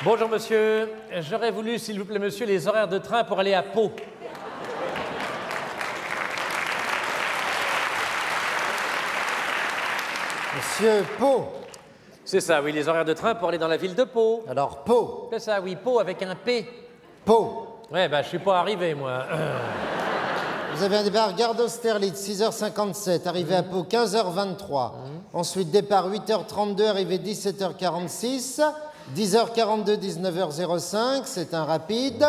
Bonjour, monsieur. J'aurais voulu, s'il vous plaît, monsieur, les horaires de train pour aller à Pau. Monsieur Pau. C'est ça, oui, les horaires de train pour aller dans la ville de Pau. Alors, Pau. C'est ça, oui, Pau avec un P. Pau. Ouais, bah, je suis pas arrivé, moi. Vous avez un départ gare d'Austerlitz, 6h57, arrivé à Pau, 15h23. Ensuite, départ 8h32, arrivé 17h46. 10h42, 19h05, c'est un rapide.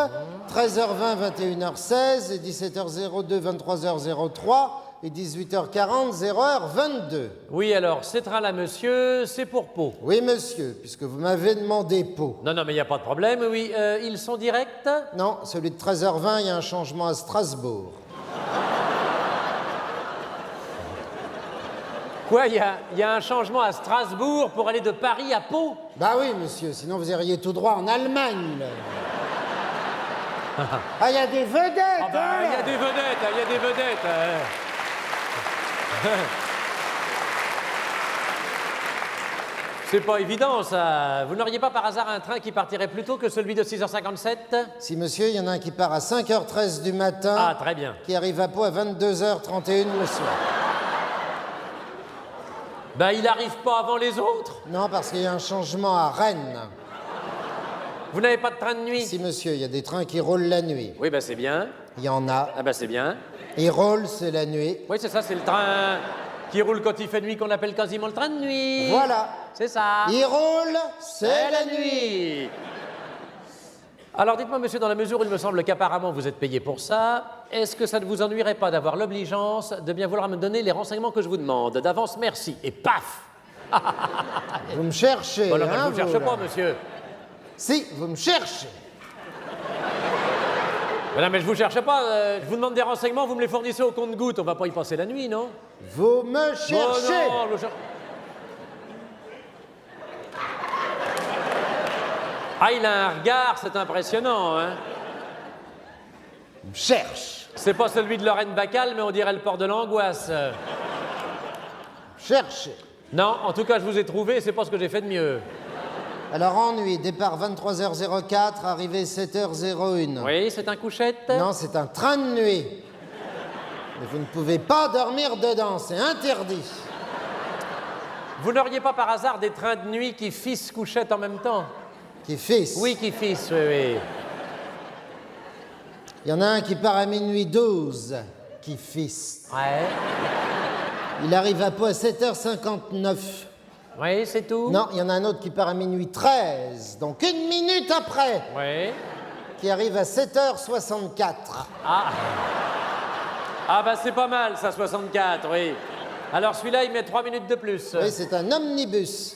13h20, 21h16. Et 17h02, 23h03. Et 18h40, 0h22. Oui, alors, ces trains-là, monsieur, c'est pour Pau. Oui, monsieur, puisque vous m'avez demandé Pau. Non, non, mais il n'y a pas de problème, oui. Ils sont directs? Non, celui de 13h20, il y a un changement à Strasbourg. Quoi, il y a un changement à Strasbourg pour aller de Paris à Pau? Bah oui, monsieur, sinon vous iriez tout droit en Allemagne. Là. Ah, il y a des vedettes! Ah bah, il y a des vedettes, il y a des vedettes. C'est pas évident, ça. Vous n'auriez pas par hasard un train qui partirait plus tôt que celui de 6h57? Si, monsieur, il y en a un qui part à 5h13 du matin. Ah, très bien. Qui arrive à Pau à 22h31 le soir. Ben, il n'arrive pas avant les autres. Non, parce qu'il y a un changement à Rennes. Vous n'avez pas de train de nuit? Si, monsieur, il y a des trains qui roulent la nuit. Oui, ben c'est bien. Il y en a. Ah ben c'est bien. Ils roulent, c'est la nuit. Oui, c'est ça, c'est le train qui roule quand il fait nuit qu'on appelle quasiment le train de nuit. Voilà. C'est ça. Ils roulent, c'est la nuit. Alors dites-moi, monsieur, dans la mesure où il me semble qu'apparemment vous êtes payé pour ça, est-ce que ça ne vous ennuierait pas d'avoir l'obligeance de bien vouloir me donner les renseignements que je vous demande? D'avance, merci. Et paf! Vous me cherchez, Bon, alors, hein, je ne vous cherche là. pas, monsieur. Si, vous me cherchez. Non, mais je vous cherche pas. Je vous demande des renseignements, vous me les fournissez au compte-gouttes. On va pas y passer la nuit, non? Vous me cherchez. Oh, non, je... Ah, il a un regard, c'est impressionnant, hein? Vous me cherche. C'est pas celui de Lorraine Bacal, mais on dirait le port de l'angoisse. Cherchez. Non, en tout cas, je vous ai trouvé, c'est pas ce que j'ai fait de mieux. Alors, ennui, départ 23h04, arrivée 7h01. Oui, c'est un couchette? Non, c'est un train de nuit. Mais vous ne pouvez pas dormir dedans, c'est interdit. Vous n'auriez pas par hasard des trains de nuit qui fissent couchette en même temps? Qui fisse. Oui, qui fissent, oui, oui. Il y en a un qui part à minuit 12, qui fisse. Ouais. Il arrive à Pau à 7h59. Oui, c'est tout? Non, il y en a un autre qui part à minuit 13, donc une minute après, Oui. qui arrive à 7h64. Ah. Ah, bah c'est pas mal, ça, 64, oui. Alors celui-là, il met 3 minutes de plus. Oui, c'est un omnibus.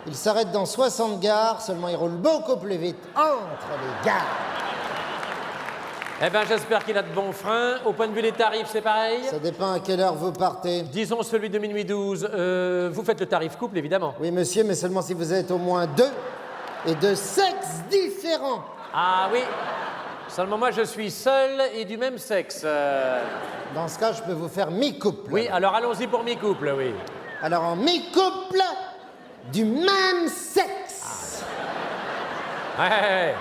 Il s'arrête dans 60 gares, seulement il roule beaucoup plus vite entre les gares. Eh ben, j'espère qu'il a de bons freins. Au point de vue des tarifs, c'est pareil? Ça dépend à quelle heure vous partez. Disons celui de minuit 12. Vous faites le tarif couple, évidemment. Oui, monsieur, mais seulement si vous êtes au moins deux et de sexes différents. Ah oui. Seulement moi, je suis seul et du même sexe. Dans ce cas, je peux vous faire mi-couple. Oui, alors allons-y pour mi-couple, oui. Alors, en mi-couple, du même sexe. Ouais.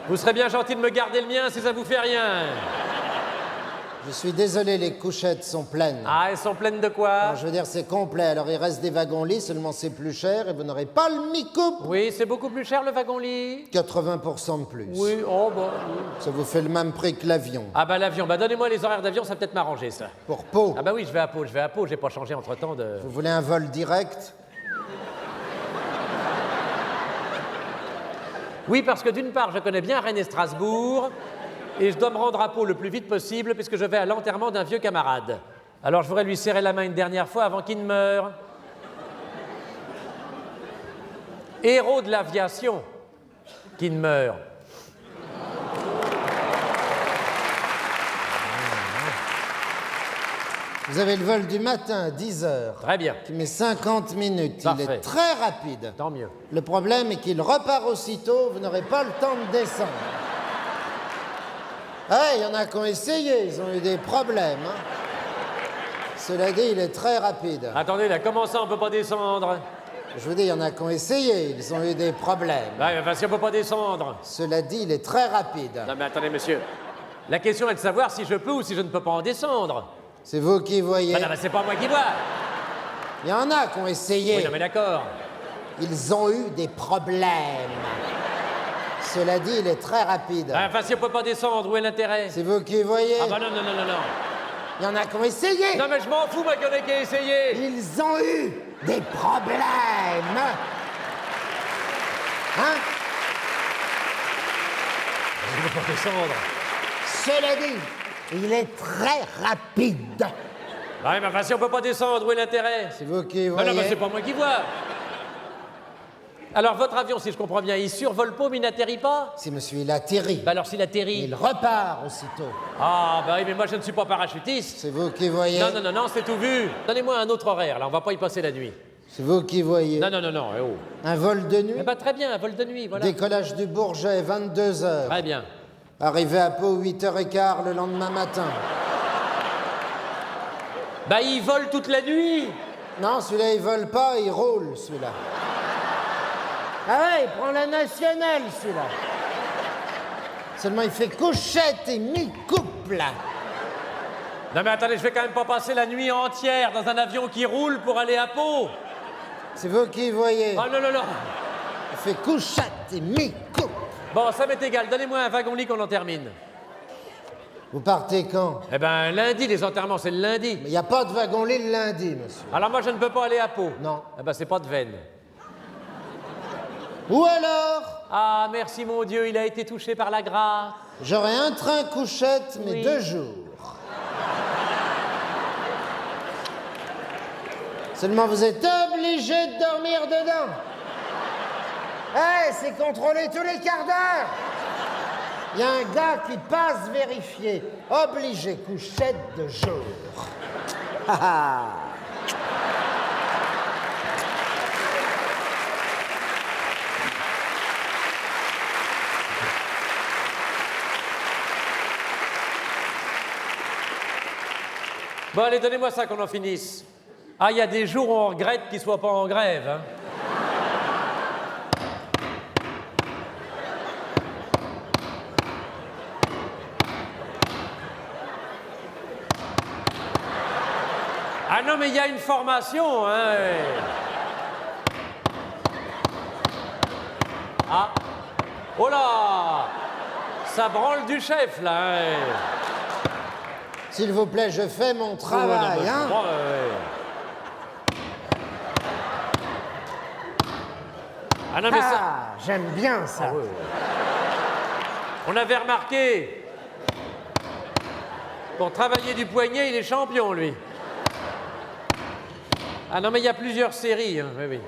Vous serez bien gentil de me garder le mien si ça vous fait rien. Je suis désolé, les couchettes sont pleines. Ah, elles sont pleines de quoi? Alors, je veux dire, c'est complet. Alors, il reste des wagons-lits, seulement c'est plus cher et vous n'aurez pas le mi-couple. Oui, c'est beaucoup plus cher le wagon-lit. 80% de plus. Oui, oh bon. Oui. Ça vous fait le même prix que l'avion. Ah bah l'avion, bah donnez-moi les horaires d'avion, ça va peut-être m'arranger ça. Pour Pau, Ah bah oui, je vais à Pau, j'ai pas changé entre-temps de... vous voulez un vol direct? Oui, parce que d'une part, je connais bien Rennes et Strasbourg, et je dois me rendre à Pau le plus vite possible, puisque je vais à l'enterrement d'un vieux camarade. Alors je voudrais lui serrer la main une dernière fois avant qu'il ne meure. Héros de l'aviation, qui ne meurt. Vous avez le vol du matin à 10h, Très bien, qui met 50 minutes. Il Parfait. est très rapide. tant mieux. Le problème est qu'il repart aussitôt, vous n'aurez pas le temps de descendre. Ah, il y en a qui ont essayé, ils ont eu des problèmes. Cela dit, il est très rapide. Attendez, là, comment ça, on peut pas descendre? Je vous dis, il y en a qui ont essayé, ils ont eu des problèmes. Ouais, enfin, si on peut pas descendre. Cela dit, il est très rapide. Non, mais attendez, monsieur. La question est de savoir si je peux ou si je ne peux pas en descendre. C'est vous qui voyez. Ah non, mais c'est pas moi qui vois. Il y en a qui ont essayé. Oui, non, mais d'accord. Ils ont eu des problèmes. Cela dit, il est très rapide. Ah, enfin, si on peut pas descendre, où est l'intérêt? C'est vous qui voyez. Ah bah non, non, non, non, non. Il y en a qui ont essayé. Non, mais je m'en fous, moi, qu'il y en ait qui a essayé. Ils ont eu des problèmes. Hein? Je ne peux pas descendre. Cela dit, il est très rapide. Ouais, mais enfin, si on peut pas descendre, où est l'intérêt? C'est vous qui Ah voyez. non, mais c'est pas moi qui vois. Alors, votre avion, si je comprends bien, il survole pas, mais il n'atterrit pas? Si monsieur, il atterrit. Bah alors, s'il atterrit... Il repart aussitôt. Ah, bah oui, mais moi, je ne suis pas parachutiste. C'est vous qui voyez. Non, non, non, non, c'est tout vu. Donnez-moi un autre horaire, là, on va pas y passer la nuit. C'est vous qui voyez. Non, non, non, non, eh oh. Un vol de nuit. Eh ben, très bien, un vol de nuit, voilà. Décollage du Bourget, 22h. Très bien. Arrivé à Pau, 8h15 le lendemain matin. Bah, il vole toute la nuit. Non, celui-là, il vole pas, il roule, celui-là. Ah ouais, il prend la nationale, celui-là. Seulement, il fait couchette et mi-couple. Non, mais attendez, je vais quand même pas passer la nuit entière dans un avion qui roule pour aller à Pau. C'est vous qui voyez. Ah non, non, non. Il fait couchette et mi-couple. Bon, ça m'est égal, donnez-moi un wagon-lit qu'on en termine. Vous partez quand? Eh ben, lundi, les enterrements, c'est le lundi. Il n'y a pas de wagon-lit le lundi, monsieur. Alors moi, je ne peux pas aller à Pau. Non. Eh ben, c'est pas de veine. Ou alors, Ah, merci mon Dieu, il a été touché par la grâce. j'aurai un train couchette, mais Oui. 2 jours. Seulement, vous êtes obligé de dormir dedans. Eh, c'est contrôlé tous les quarts d'heure. Il y a un gars qui passe vérifier. Obligé, couchette de jour. Ah ah. Bon, allez, donnez-moi ça qu'on en finisse. Ah, il y a des jours où on regrette qu'ils soient pas en grève, hein. Ah non, mais il y a une formation, hein. Ah. Oh là! Ça branle du chef, là, hein. S'il vous plaît, je fais mon Oh, non, travail, mais je hein. comprends, Ah non, mais ça... Ah, j'aime bien ça. Ah, ouais. On avait remarqué, pour travailler du poignet, il est champion, lui. Ah non, mais il y a plusieurs séries, hein. Oui, oui.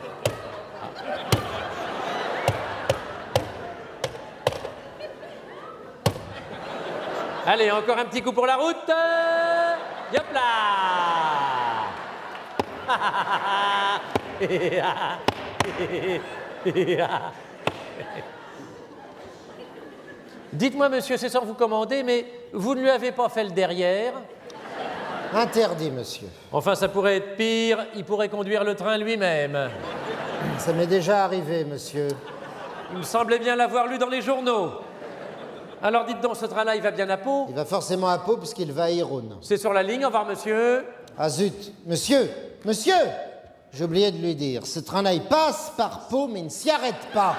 Allez, encore un petit coup pour la route. Yop là. Dites-moi, monsieur, c'est sans vous commander, mais vous ne lui avez pas fait le derrière? Interdit, monsieur. Enfin, ça pourrait être pire, il pourrait conduire le train lui-même. Ça m'est déjà arrivé, monsieur. Il me semblait bien l'avoir lu dans les journaux. Alors dites donc, ce train-là, il va bien à Pau? Il va forcément à Pau puisqu'il va à Irun. C'est sur la ligne, au revoir, monsieur. Ah zut, monsieur, monsieur, j'ai oublié de lui dire, ce train-là, il passe par Pau, mais il ne s'y arrête pas.